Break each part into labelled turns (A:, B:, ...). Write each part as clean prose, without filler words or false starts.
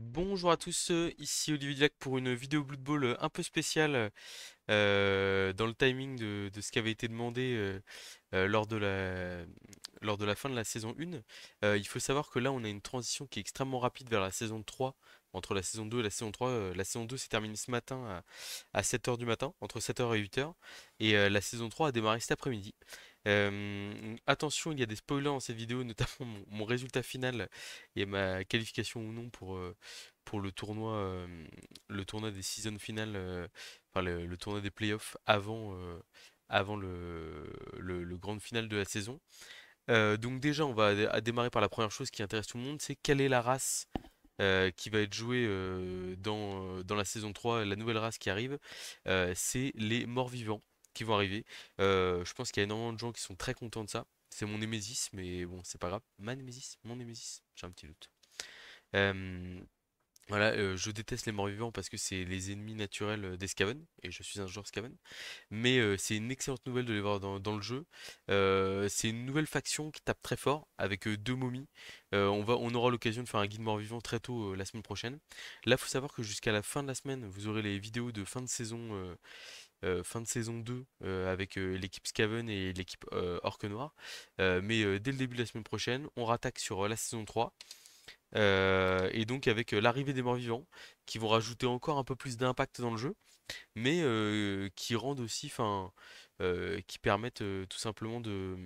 A: Bonjour à tous, ici Olivier Diac pour une vidéo Blood Bowl un peu spéciale dans le timing de ce qui avait été demandé lors de la fin de la saison 1. Il faut savoir que là on a une transition qui est extrêmement rapide vers la saison 3, entre la saison 2 et la saison 3. La saison 2 s'est terminée ce matin à 7 heures du matin, entre 7 heures et 8 heures, et la saison 3 a démarré cet après-midi. Attention, il y a des spoilers dans cette vidéo, notamment mon résultat final et ma qualification ou non pour le tournoi des season finales, enfin le tournoi des playoffs avant le grand final de la saison. Donc déjà, on va démarrer par la première chose qui intéresse tout le monde, c'est quelle est la race qui va être jouée dans la saison 3, la nouvelle race qui arrive. C'est les morts-vivants qui vont arriver. Je pense qu'il y a énormément de gens qui sont très contents de ça. C'est mon némésis, mais bon, c'est pas grave. Ma némésis? Mon némésis? J'ai un petit doute. Euh, voilà, je déteste les morts-vivants parce que c'est les ennemis naturels des Skaven, et je suis un joueur Skaven. Mais c'est une excellente nouvelle de les voir dans le jeu. C'est une nouvelle faction qui tape très fort avec deux momies. On aura l'occasion de faire un guide mort-vivant très tôt la semaine prochaine. Là, il faut savoir que jusqu'à la fin de la semaine, vous aurez les vidéos de fin de saison 2 avec l'équipe Skaven et l'équipe Orque Noir. Mais dès le début de la semaine prochaine, on rattaque sur la saison 3. Et donc avec l'arrivée des morts-vivants, qui vont rajouter encore un peu plus d'impact dans le jeu, mais qui rendent aussi, enfin, qui permettent tout simplement de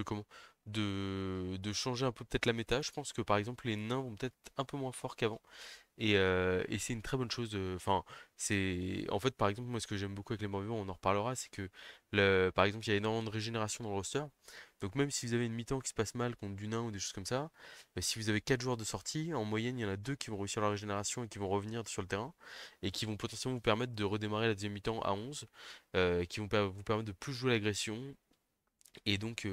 A: comment, de changer un peu peut-être la méta. Je pense que par exemple les nains vont peut-être un peu moins forts qu'avant. Et c'est une très bonne chose. Enfin, c'est en fait par exemple moi ce que j'aime beaucoup avec les morts-vivants, on en reparlera, c'est que par exemple il y a énormément de régénération dans le roster. Donc même si vous avez une mi-temps qui se passe mal contre du nain ou des choses comme ça, si vous avez 4 joueurs de sortie, en moyenne il y en a 2 qui vont réussir la régénération et qui vont revenir sur le terrain et qui vont potentiellement vous permettre de redémarrer la deuxième mi-temps à 11, qui vont vous permettre de plus jouer l'agression. Et donc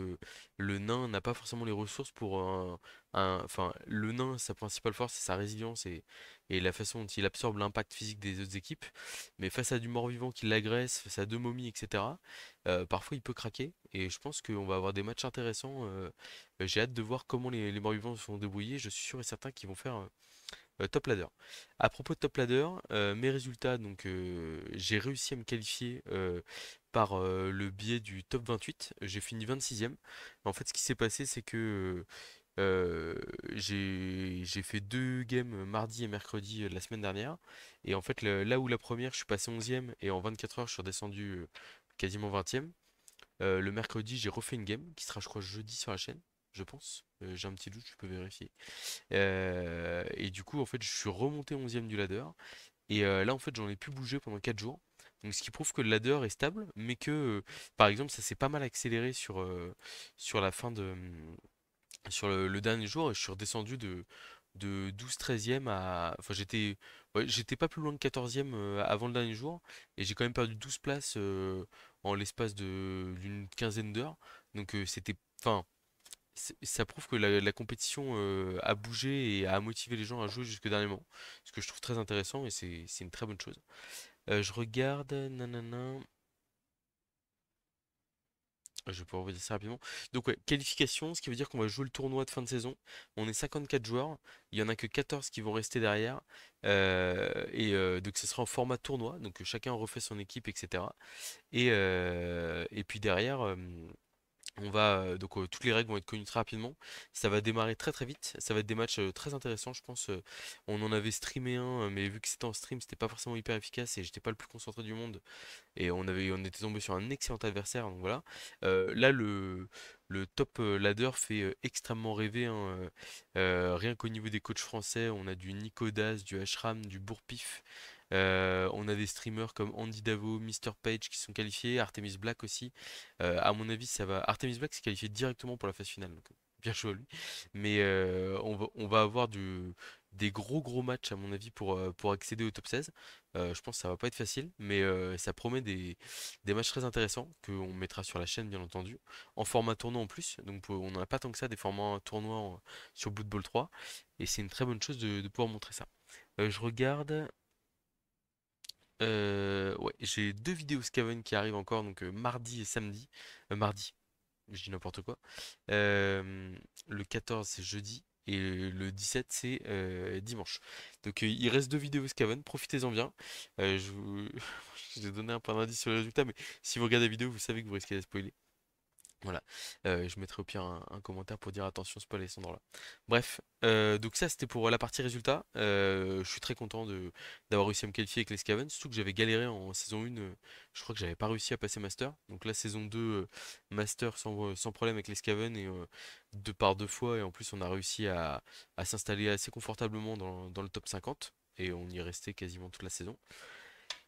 A: le nain n'a pas forcément les ressources pour enfin le nain, sa principale force c'est sa résilience et la façon dont il absorbe l'impact physique des autres équipes. Mais face à du mort-vivant qui l'agresse, face à deux momies, etc., parfois il peut craquer. Et je pense qu'on va avoir des matchs intéressants. J'ai hâte de voir comment les morts-vivants se vont débrouiller. Je suis sûr et certain qu'ils vont faire top ladder. À propos de top ladder, mes résultats, donc j'ai réussi à me qualifier par le biais du top 28. J'ai fini 26e. En fait, ce qui s'est passé, c'est que j'ai fait deux games mardi et mercredi la semaine dernière. Et en fait, là où la première, je suis passé 11e et en 24 heures, je suis redescendu quasiment 20e. Le mercredi, j'ai refait une game qui sera, je crois, jeudi sur la chaîne, je pense. J'ai un petit doute, je peux vérifier. Et du coup, en fait, je suis remonté 11e du ladder. Et là, en fait, j'en ai pu bouger pendant 4 jours. Donc, ce qui prouve que le ladder est stable, mais que, par exemple, ça s'est pas mal accéléré sur la fin sur le dernier jour. Et je suis redescendu de 12-13e à. Enfin, ouais, j'étais pas plus loin de 14e avant le dernier jour. Et j'ai quand même perdu 12 places en l'espace d'une quinzaine d'heures. Donc, c'était. Enfin, ça prouve que la compétition a bougé et a motivé les gens à jouer jusque dernièrement. Ce que je trouve très intéressant et c'est une très bonne chose. Je regarde, nanana, je vais pouvoir vous dire ça rapidement. Donc ouais, qualification, ce qui veut dire qu'on va jouer le tournoi de fin de saison. On est 54 joueurs, il y en a que 14 qui vont rester derrière. Donc ce sera en format tournoi, donc chacun refait son équipe, etc. Et puis derrière, toutes les règles vont être connues très rapidement. Ça va démarrer très très vite. Ça va être des matchs très intéressants, je pense. On en avait streamé un, mais vu que c'était en stream, c'était pas forcément hyper efficace et j'étais pas le plus concentré du monde. Et on était tombé sur un excellent adversaire. Donc voilà. Là, le top ladder fait extrêmement rêver, hein. Rien qu'au niveau des coachs français, on a du Nico Das, du Ashram, du Bourpif. On a des streamers comme Andy Davo, Mr. Page qui sont qualifiés, Artemis Black aussi. À mon avis, ça va. Artemis Black s'est qualifié directement pour la phase finale, donc bien joué à lui. Mais on va avoir des gros gros matchs à mon avis pour accéder au top 16. Je pense que ça va pas être facile, mais ça promet des matchs très intéressants qu'on mettra sur la chaîne bien entendu, en format tournoi en plus. Donc on n'en a pas tant que ça des formats tournois sur Blood Bowl 3, et c'est une très bonne chose de pouvoir montrer ça. Je regarde. Ouais, j'ai deux vidéos Skaven qui arrivent encore, donc mardi et samedi. Mardi, je dis n'importe quoi. Le 14, c'est jeudi. et le 17 c'est dimanche. Donc il reste deux vidéos Scaven, profitez-en bien. Je vous... je vous ai donné un peu d'indice sur les résultats, mais si vous regardez la vidéo, vous savez que vous risquez de spoiler. Voilà. Je mettrai au pire un commentaire pour dire attention spoil à cet endroit-là. Bref, donc ça c'était pour la partie résultat. Je suis très content d'avoir réussi à me qualifier avec les Scaven, surtout que j'avais galéré en saison 1, je crois que j'avais pas réussi à passer Master. Donc la saison 2, Master sans problème avec les Scaven et deux par deux fois, et en plus on a réussi à s'installer assez confortablement dans le top 50 et on y est resté quasiment toute la saison.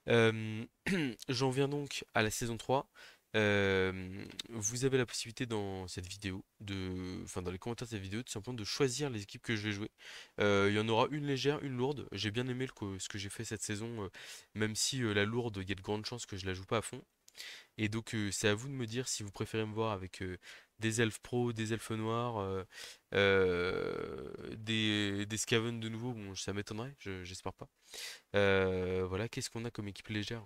A: Euh, J'en viens donc à la saison 3. Vous avez la possibilité dans cette vidéo, enfin dans les commentaires de cette vidéo, tout simplement de choisir les équipes que je vais jouer. Il y en aura une légère, une lourde. J'ai bien aimé ce que j'ai fait cette saison, même si la lourde, il y a de grandes chances que je la joue pas à fond. Et donc c'est à vous de me dire si vous préférez me voir avec des elfes pro, des elfes noirs, des Skaven de nouveau. Bon, ça m'étonnerait, j'espère pas. Voilà, qu'est-ce qu'on a comme équipe légère?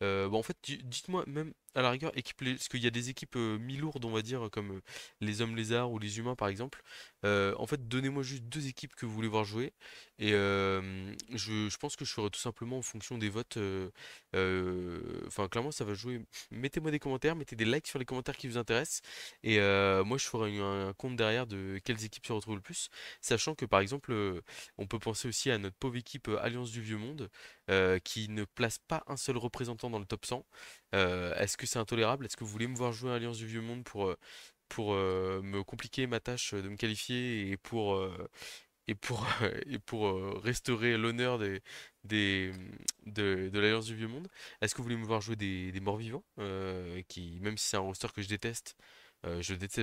A: Bah, en fait, dites-moi même à la rigueur, parce qu'il y a des équipes mi-lourdes, on va dire, comme les hommes lézards ou les humains par exemple. En fait, donnez-moi juste deux équipes que vous voulez voir jouer. Et je pense que je ferai tout simplement en fonction des votes. Enfin, clairement, ça va jouer. Mettez-moi des commentaires, mettez des likes sur les commentaires qui vous intéressent. Et moi, je ferai un compte derrière de quelles équipes se retrouvent le plus. Sachant que par exemple, on peut penser aussi à notre pauvre équipe Alliance du Vieux Monde qui ne place pas un seul représentant dans le top 100. Est-ce que c'est intolérable? Est-ce que vous voulez me voir jouer à Alliance du Vieux Monde pour me compliquer ma tâche de me qualifier et pour, et pour restaurer l'honneur des, de l'Alliance du Vieux Monde? Est-ce que vous voulez me voir jouer des morts-vivants qui, même si c'est un roster que je déteste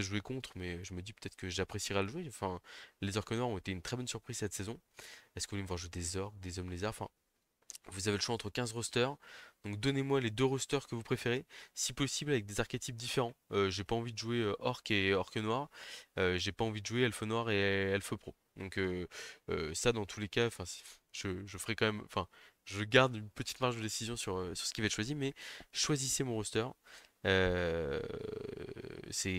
A: jouer contre, mais je me dis peut-être que j'apprécierai à le jouer. Enfin, les Orques Noirs ont été une très bonne surprise cette saison. Est-ce que vous voulez me voir jouer des orques, des hommes lézards? Enfin, vous avez le choix entre 15 rosters. Donc donnez-moi les deux rosters que vous préférez, si possible avec des archétypes différents. J'ai pas envie de jouer orc et orc noir. J'ai pas envie de jouer elfe noir et elfe pro. Donc ça dans tous les cas, enfin je ferai quand même, enfin je garde une petite marge de décision sur ce qui va être choisi, mais choisissez mon roster. Euh, c'est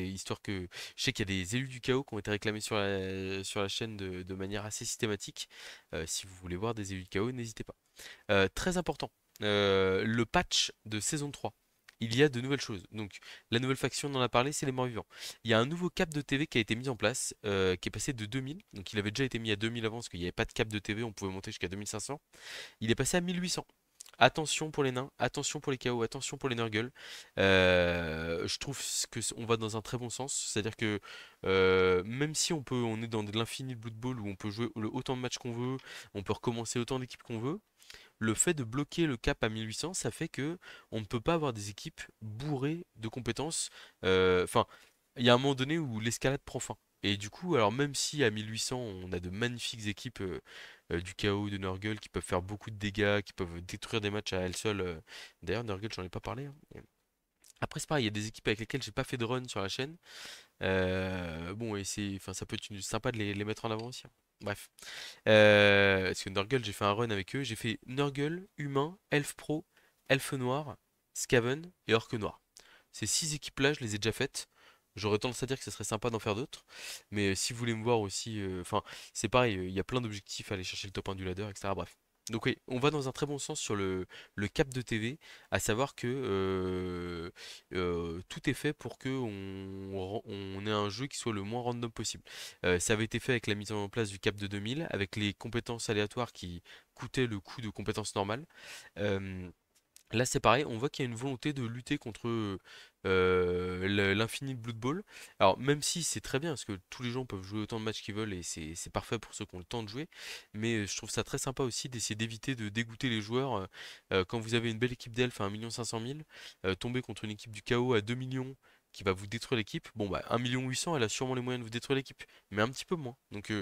A: histoire que je sais qu'il y a des élus du chaos qui ont été réclamés sur la chaîne de manière assez systématique. Si vous voulez voir des élus du chaos, n'hésitez pas. Très important, le patch de saison 3. Il y a de nouvelles choses. Donc, la nouvelle faction, on en a parlé, c'est les morts-vivants. Il y a un nouveau cap de TV qui a été mis en place, qui est passé de 2000. Donc, il avait déjà été mis à 2000 avant, parce qu'il n'y avait pas de cap de TV, on pouvait monter jusqu'à 2500. Il est passé à 1800. Attention pour les nains, attention pour les KO, attention pour les Nurgle. Je trouve que on va dans un très bon sens, c'est-à-dire que même si on est dans de l'infini de Blood Bowl où on peut jouer autant de matchs qu'on veut, on peut recommencer autant d'équipes qu'on veut, le fait de bloquer le cap à 1800, ça fait que on ne peut pas avoir des équipes bourrées de compétences. Enfin, il y a un moment donné où l'escalade prend fin. Et du coup, alors même si à 1800, on a de magnifiques équipes du chaos, de Nurgle, qui peuvent faire beaucoup de dégâts, qui peuvent détruire des matchs à elles seules. D'ailleurs, Nurgle, j'en ai pas parlé, hein. Après, c'est pareil, il y a des équipes avec lesquelles j'ai pas fait de run sur la chaîne. Bon, et enfin, ça peut être sympa de les mettre en avant aussi, hein. Bref. Parce que Nurgle, j'ai fait un run avec eux. J'ai fait Nurgle, Humain, Elfe Pro, Elfe Noir, Skaven et Orque Noir. Ces six équipes-là, je les ai déjà faites. J'aurais tendance à dire que ce serait sympa d'en faire d'autres. Mais si vous voulez me voir aussi, enfin, c'est pareil, il y a plein d'objectifs à aller chercher le top 1 du ladder, etc. Bref. Donc oui, on va dans un très bon sens sur le cap de TV, à savoir que tout est fait pour que on ait un jeu qui soit le moins random possible. Ça avait été fait avec la mise en place du cap de 2000, avec les compétences aléatoires qui coûtaient le coût de compétences normales. Euh, Là, c'est pareil, on voit qu'il y a une volonté de lutter contre l'infini de Blood Bowl. Alors, même si c'est très bien, parce que tous les gens peuvent jouer autant de matchs qu'ils veulent et c'est parfait pour ceux qui ont le temps de jouer, mais je trouve ça très sympa aussi d'essayer d'éviter de dégoûter les joueurs. Quand vous avez une belle équipe d'elfes à 1 500 000, tomber contre une équipe du chaos à 2 millions qui va vous détruire l'équipe, bon bah 1 800 000, elle a sûrement les moyens de vous détruire l'équipe, mais un petit peu moins. Donc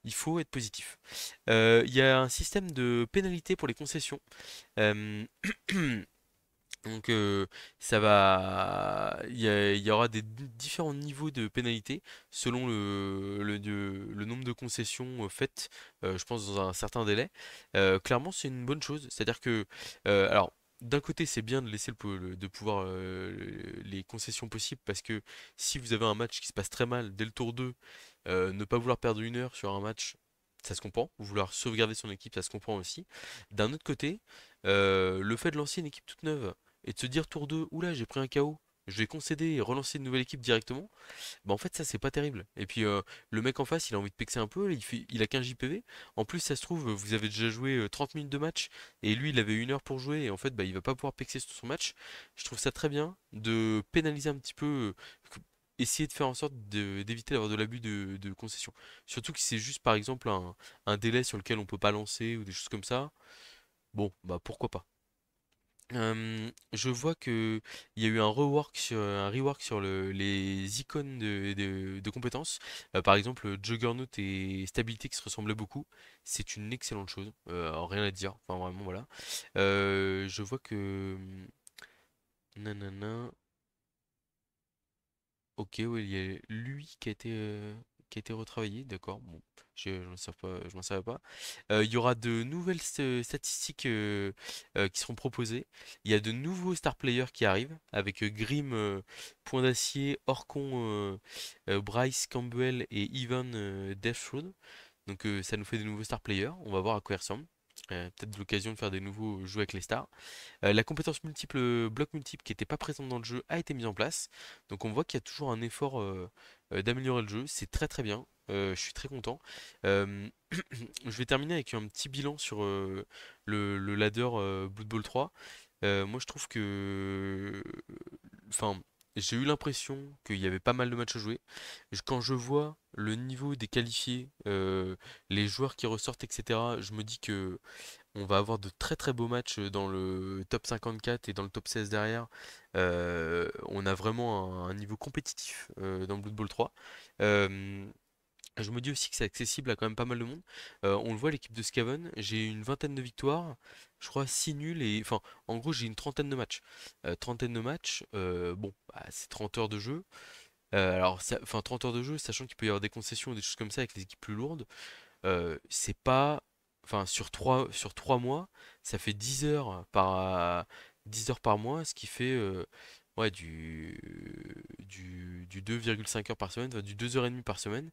A: il faut être positif. Il y a un système de pénalité pour les concessions. Euh, Donc il y aura des différents niveaux de pénalité selon le nombre de concessions faites, je pense dans un certain délai. Clairement, c'est une bonne chose. C'est-à-dire que, alors, d'un côté, c'est bien de laisser de pouvoir les concessions possibles parce que si vous avez un match qui se passe très mal dès le tour 2 Ne pas vouloir perdre 1 heure sur un match, ça se comprend. Vouloir sauvegarder son équipe, ça se comprend aussi. D'un autre côté, le fait de lancer une équipe toute neuve et de se dire tour 2, oula, j'ai pris un KO, je vais concéder et relancer une nouvelle équipe directement, bah en fait ça c'est pas terrible. Et puis le mec en face il a envie de pexer un peu, il a qu'un JPV. En plus ça se trouve vous avez déjà joué 30 minutes de match et lui il avait 1 heure pour jouer et en fait bah il va pas pouvoir pexer sur son match. Je trouve ça très bien de pénaliser un petit peu, essayer de faire en sorte d'éviter d'avoir de l'abus de concession. Surtout que si c'est juste par exemple un délai sur lequel on peut pas lancer ou des choses comme ça, bon bah pourquoi pas. Je vois que il y a eu un rework sur les icônes de compétences. Par exemple, Juggernaut et Stabilité qui se ressemblaient beaucoup. C'est une excellente chose. Rien à dire. Enfin, vraiment, voilà. Je vois que. Nanana. Ok, oui, il y a lui qui a été retravaillé, d'accord. Bon, je m'en savais pas, je m'en savais pas. Il y aura de nouvelles statistiques qui seront proposées. Il y a de nouveaux star players qui arrivent avec Grim, Point d'Acier, Orcon, Bryce Campbell et Ivan Deathroad. Donc ça nous fait des nouveaux star players. On va voir à quoi ils ressemblent. Peut-être l'occasion de faire des nouveaux jeux avec les stars. La compétence multiple, bloc multiple qui n'était pas présente dans le jeu a été mise en place. Donc on voit qu'il y a toujours un effort d'améliorer le jeu. C'est très très bien. Je suis très content. Euh, je vais terminer avec un petit bilan sur le ladder Blood Bowl 3. Moi je trouve que... Enfin, j'ai eu l'impression qu'il y avait pas mal de matchs à jouer. Quand je vois le niveau des qualifiés, les joueurs qui ressortent, etc., je me dis que on va avoir de très très beaux matchs dans le top 54 et dans le top 16 derrière. On a vraiment un niveau compétitif dans Blood Bowl 3. Euh, je me dis aussi que c'est accessible à quand même pas mal de monde. On le voit, l'équipe de Scaven, j'ai une vingtaine de victoires, je crois 6 nuls et enfin en gros j'ai une trentaine de matchs. Trentaine de matchs, bon, bah, c'est 30 heures de jeu. Enfin 30 heures de jeu, sachant qu'il peut y avoir des concessions ou des choses comme ça avec les équipes plus lourdes. C'est pas. Enfin, sur 3 mois, ça fait 10 heures par mois, ce qui fait ouais, du 2,5 heures par semaine, enfin, du 2 heures et demie par semaine.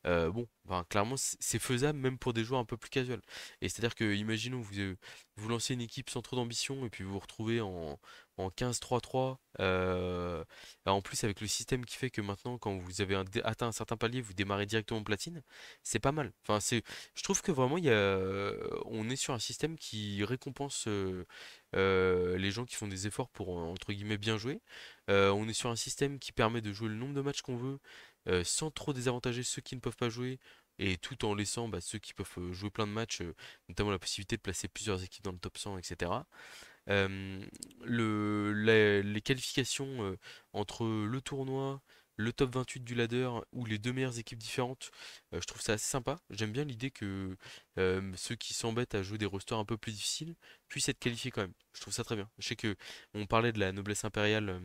A: Bon, enfin, clairement, c'est faisable même pour des joueurs un peu plus casual. Et c'est-à-dire que, imaginons, vous lancez une équipe sans trop d'ambition et puis vous vous retrouvez en 15-3-3. En plus, avec le système qui fait que maintenant, quand vous avez atteint un certain palier, vous démarrez directement en platine, c'est pas mal. Enfin, je trouve que vraiment, on est sur un système qui récompense les gens qui font des efforts pour, entre guillemets, bien jouer. On est sur un système qui permet de jouer le nombre de matchs qu'on veut sans trop désavantager ceux qui ne peuvent pas jouer et tout en laissant bah, ceux qui peuvent jouer plein de matchs, notamment la possibilité de placer plusieurs équipes dans le top 100, etc. Euh, les qualifications entre le tournoi, le top 28 du ladder ou les deux meilleures équipes différentes, je trouve ça assez sympa. J'aime bien l'idée que ceux qui s'embêtent à jouer des rosters un peu plus difficiles puissent être qualifiés quand même. Je trouve ça très bien. Je sais que on parlait de la noblesse impériale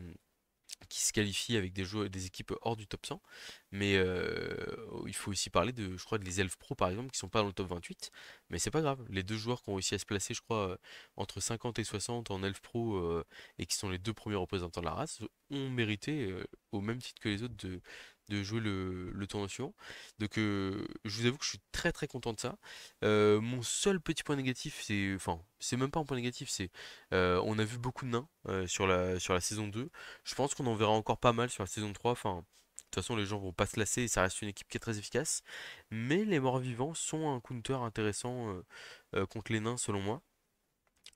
A: qui se qualifient avec des joueurs, des équipes hors du top 100. Mais il faut aussi parler de, je crois, de les Elfes Pro par exemple, qui sont pas dans le top 28. Mais c'est pas grave. Les deux joueurs qui ont réussi à se placer, je crois, entre 50 et 60 en Elfes Pro et qui sont les deux premiers représentants de la race, ont mérité, au même titre que les autres, de jouer le tournoi suivant. Donc je vous avoue que je suis très très content de ça. Mon seul petit point négatif, enfin, c'est même pas un point négatif, c'est on a vu beaucoup de nains sur la saison 2. Je pense qu'on en verra encore pas mal sur la saison 3. Enfin, de toute façon, les gens vont pas se lasser et ça reste une équipe qui est très efficace. Mais les morts-vivants sont un counter intéressant contre les nains, selon moi.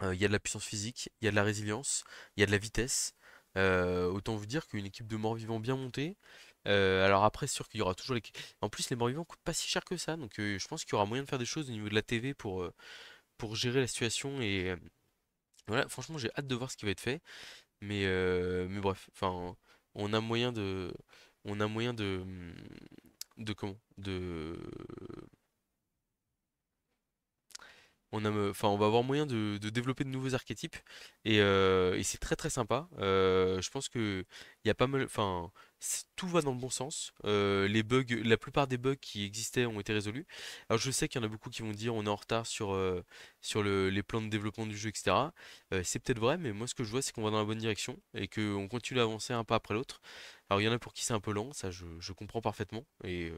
A: Il y a de la puissance physique, il y a de la résilience, il y a de la vitesse. Autant vous dire qu'une équipe de morts-vivants bien montée. Alors après, c'est sûr qu'il y aura toujours les... En plus, les morts-vivants coûtent pas si cher que ça. Donc je pense qu'il y aura moyen de faire des choses au niveau de la TV pour gérer la situation. Et voilà, franchement, j'ai hâte de voir ce qui va être fait. Mais bref, enfin, on a moyen de, on a moyen de comment, enfin, on va avoir moyen de développer de nouveaux archétypes et c'est très très sympa. Je pense que il y a pas mal, enfin, tout va dans le bon sens. Les bugs, la plupart des bugs qui existaient ont été résolus. Alors je sais qu'il y en a beaucoup qui vont dire on est en retard sur les plans de développement du jeu, etc. C'est peut-être vrai, mais moi ce que je vois c'est qu'on va dans la bonne direction et qu'on continue à avancer un pas après l'autre. Alors il y en a pour qui c'est un peu lent, ça je comprends parfaitement et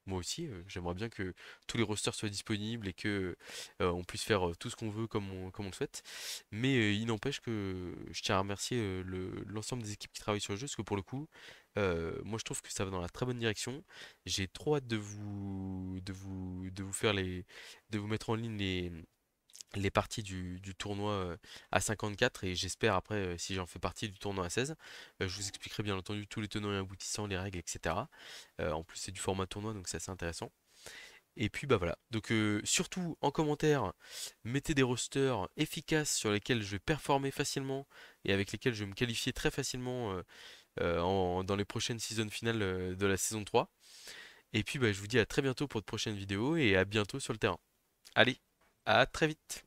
A: Moi aussi, j'aimerais bien que tous les rosters soient disponibles et que on puisse faire tout ce qu'on veut comme on le souhaite. Mais il n'empêche que je tiens à remercier l'ensemble des équipes qui travaillent sur le jeu, parce que pour le coup, moi je trouve que ça va dans la très bonne direction. J'ai trop hâte de vous faire de vous mettre en ligne les parties du tournoi à 54, et j'espère après, si j'en fais partie du tournoi à 16, je vous expliquerai bien entendu tous les tenants et aboutissants, les règles, etc. En plus c'est du format tournoi donc c'est assez intéressant. Et puis bah voilà, donc surtout en commentaire, mettez des rosters efficaces sur lesquels je vais performer facilement et avec lesquels je vais me qualifier très facilement dans les prochaines seasons finales de la saison 3. Et puis bah, je vous dis à très bientôt pour de prochaines vidéos et à bientôt sur le terrain. Allez, à très vite.